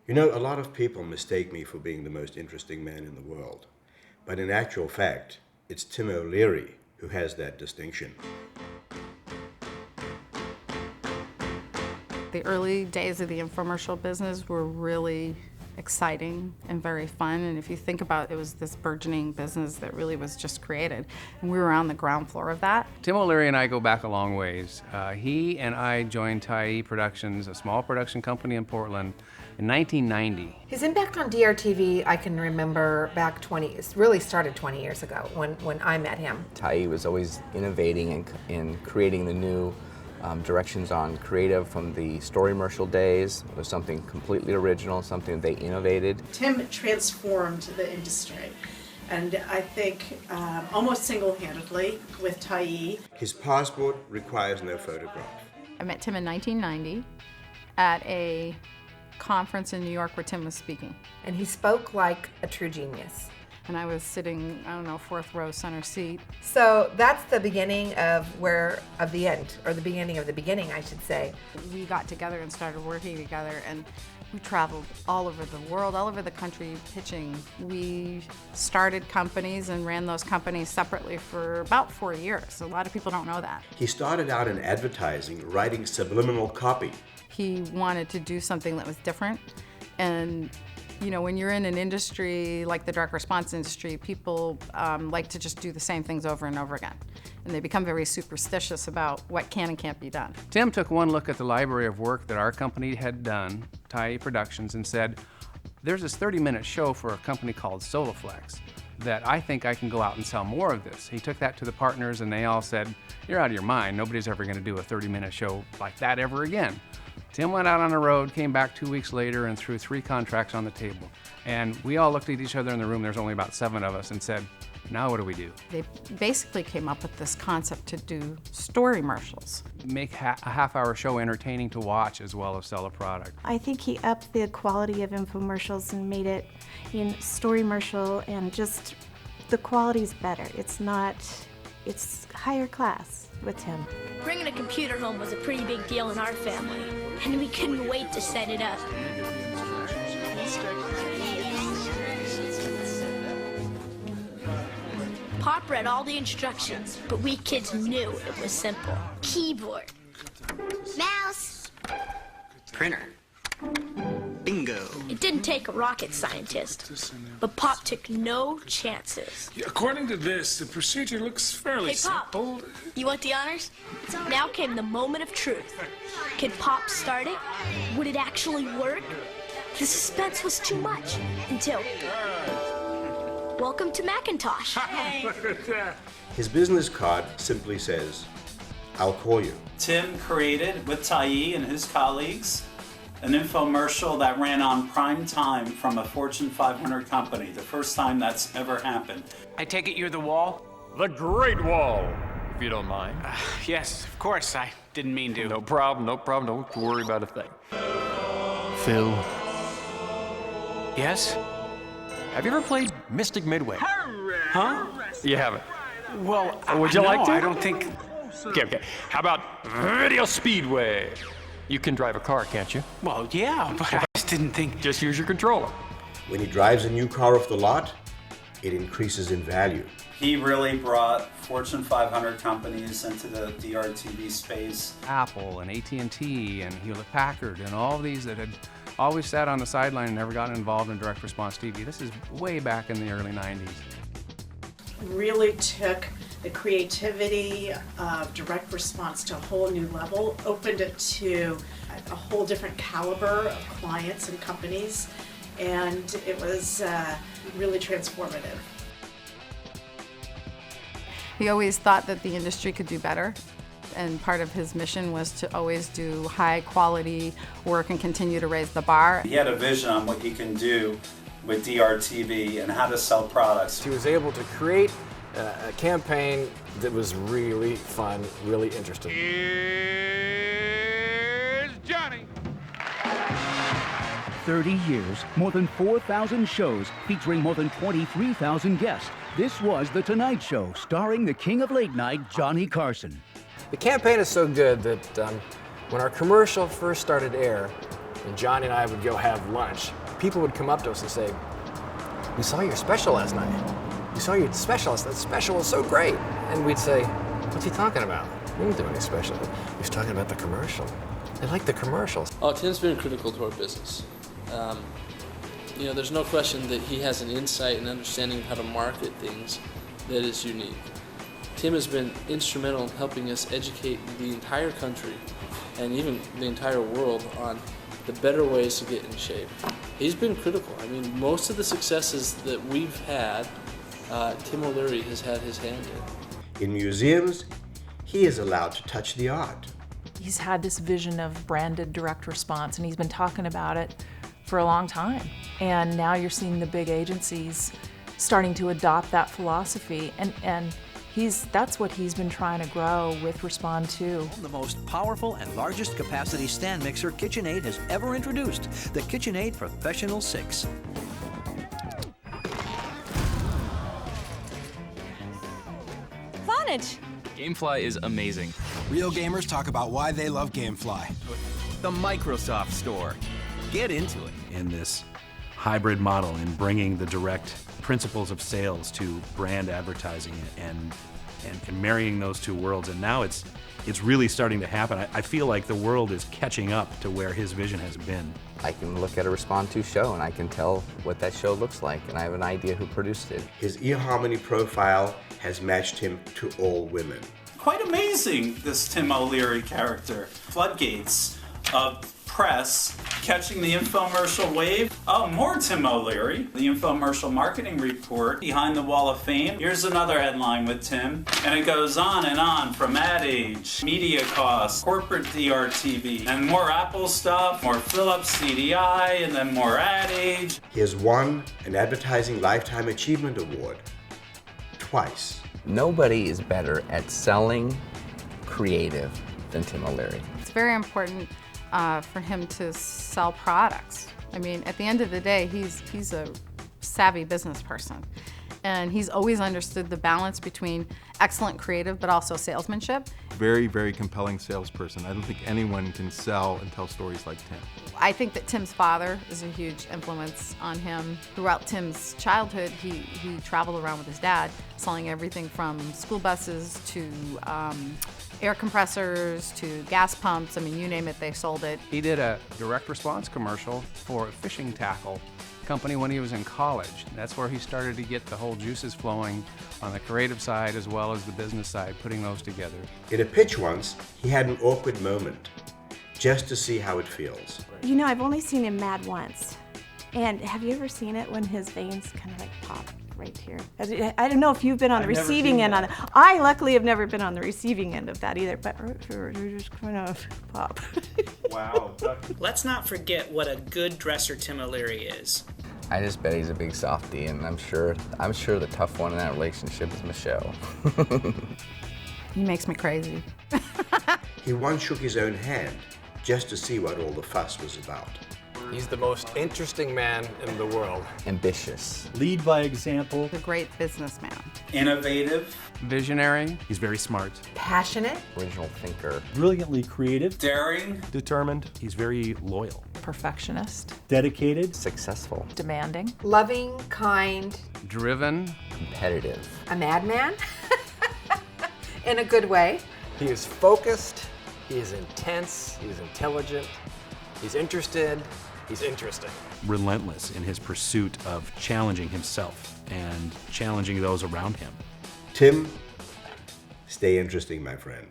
You know, a lot of people mistake me for being the most interesting man in the world. But in actual fact, it's Tim O'Leary who has that distinction. The early days of the infomercial business were really exciting and very fun. And if you think about it, it was this burgeoning business that really was just created. And we were on the ground floor of that. Tim O'Leary and I go back a long ways. He and I joined Tyee Productions, a small production company in Portland, in 1990. His impact on DRTV, I can remember back it really started 20 years ago when I met him. Tyee was always innovating and creating the new directions on creative from the storymercial days. It was something completely original, something they innovated. Tim transformed the industry, and I think almost single-handedly with Tyee. His passport requires no photograph. I met Tim in 1990 at a conference in New York where Tim was speaking. And he spoke like a true genius. And I was sitting, I don't know, fourth row center seat. So that's the beginning of the end, or the beginning of the beginning, I should say. We got together and started working together, and we traveled all over the world, all over the country pitching. We started companies and ran those companies separately for about 4 years. A lot of people don't know that. He started out in advertising, writing subliminal copy. He wanted to do something that was different, and you know, when you're in an industry like the direct response industry, people like to just do the same things over and over again. And they become very superstitious about what can and can't be done. Tim took one look at the library of work that our company had done, Tyee Productions, and said, there's this 30-minute show for a company called Solaflex that I think I can go out and sell more of this. He took that to the partners and they all said, you're out of your mind. Nobody's ever going to do a 30-minute show like that ever again. Tim went out on the road, came back 2 weeks later and threw 3 contracts on the table. And we all looked at each other in the room, there's only about 7 of us, and said, now what do we do? They basically came up with this concept to do storymercials. Make a half-hour show entertaining to watch as well as sell a product. I think he upped the quality of infomercials and made it in storymercial, and just the quality's better. It's higher class with him. Bringing a computer home was a pretty big deal in our family, and we couldn't wait to set it up. Pop read all the instructions, but we kids knew it was simple. Keyboard. Mouse. Printer. Bingo. It didn't take a rocket scientist, but Pop took no chances. According to this, the procedure looks fairly simple. Pop, you want the honors? Now came the moment of truth. Could Pop start it? Would it actually work? The suspense was too much until... Welcome to Macintosh. Look at that. His business card simply says, I'll call you. Tim created, with Tyee and his colleagues, an infomercial that ran on prime time from a Fortune 500 company, the first time that's ever happened. I take it you're the Wall? The Great Wall, if you don't mind. Yes, of course. I didn't mean to. No problem. Don't worry about a thing. Phil. Yes? Have you ever played Mystic Midway? Huh? You haven't? Well, would you like to? I don't think... Okay. How about Video Speedway? You can drive a car, can't you? Well, yeah, but I just didn't think... Just use your controller. When he drives a new car off the lot, it increases in value. He really brought Fortune 500 companies into the DRTV space. Apple and AT&T and Hewlett-Packard and all of these that had always sat on the sideline and never gotten involved in direct response TV. This is way back in the early 90s. Really took the creativity of direct response to a whole new level, opened it to a whole different caliber of clients and companies, and it was really transformative. He always thought that the industry could do better, and part of his mission was to always do high quality work and continue to raise the bar. He had a vision on what he can do with DRTV and how to sell products. He was able to create a campaign that was really fun, really interesting. Here's Johnny. 30 years, more than 4,000 shows featuring more than 23,000 guests. This was The Tonight Show, starring the king of late night, Johnny Carson. The campaign is so good that when our commercial first started air, and Johnny and I would go have lunch, people would come up to us and say, "We saw your special last night. We saw your special. That special was so great." And we'd say, "What's he talking about? We didn't do any special. He was talking about the commercial. They like the commercials." Oh, Tim's been critical to our business. You know, there's no question that he has an insight and understanding of how to market things that is unique. Tim has been instrumental in helping us educate the entire country and even the entire world on the better ways to get in shape. He's been critical. I mean, most of the successes that we've had, Tim O'Leary has had his hand in. In museums, he is allowed to touch the art. He's had this vision of branded direct response, and he's been talking about it for a long time. And now you're seeing the big agencies starting to adopt that philosophy, and that's what he's been trying to grow with Respond 2. The most powerful and largest capacity stand mixer KitchenAid has ever introduced, the KitchenAid Professional 6. Vonage! Gamefly is amazing. Real gamers talk about why they love Gamefly. The Microsoft Store. Get into it. In this hybrid model, in bringing the direct principles of sales to brand advertising and marrying those two worlds, and now it's really starting to happen. I feel like the world is catching up to where his vision has been. I can look at a Respond 2 show and I can tell what that show looks like, and I have an idea who produced it. His eHarmony profile has matched him to all women. Quite amazing, this Tim O'Leary character. Floodgates of press catching the infomercial wave. Oh, more Tim O'Leary. The infomercial marketing report behind the wall of fame. Here's another headline with Tim. And it goes on from Ad Age, media costs, corporate DRTV, and more Apple stuff, more Philips CDI, and then more Ad Age. He has won an Advertising Lifetime Achievement Award twice. Nobody is better at selling creative than Tim O'Leary. It's very important for him to sell products. I mean, at the end of the day, he's a savvy business person. And he's always understood the balance between excellent creative but also salesmanship. Very, very compelling salesperson. I don't think anyone can sell and tell stories like Tim. I think that Tim's father is a huge influence on him. Throughout Tim's childhood, he traveled around with his dad, selling everything from school buses to air compressors to gas pumps. I mean, you name it, they sold it. He did a direct response commercial for a fishing tackle company when he was in college. That's where he started to get the whole juices flowing on the creative side as well as the business side, putting those together. In a pitch once, he had an awkward moment, just to see how it feels. You know, I've only seen him mad once. And have you ever seen it when his veins kind of like pop right here? I don't know if you've been on the receiving end on it. I luckily have never been on the receiving end of that either, but they're just kind of pop. Wow. Let's not forget what a good dresser Tim O'Leary is. I just bet he's a big softie, and I'm sure the tough one in that relationship is Michelle. He makes me crazy. He once shook his own hand just to see what all the fuss was about. He's the most interesting man in the world. Ambitious. Lead by example. A great businessman. Innovative. Visionary. He's very smart. Passionate. Original thinker. Brilliantly creative. Daring. Determined. He's very loyal. Perfectionist. Dedicated. Successful. Demanding. Loving, kind. Driven. Competitive. A madman. In a good way. He is focused. He is intense. He is intelligent. He's interested. He's interesting. Relentless in his pursuit of challenging himself and challenging those around him. Tim, stay interesting, my friend.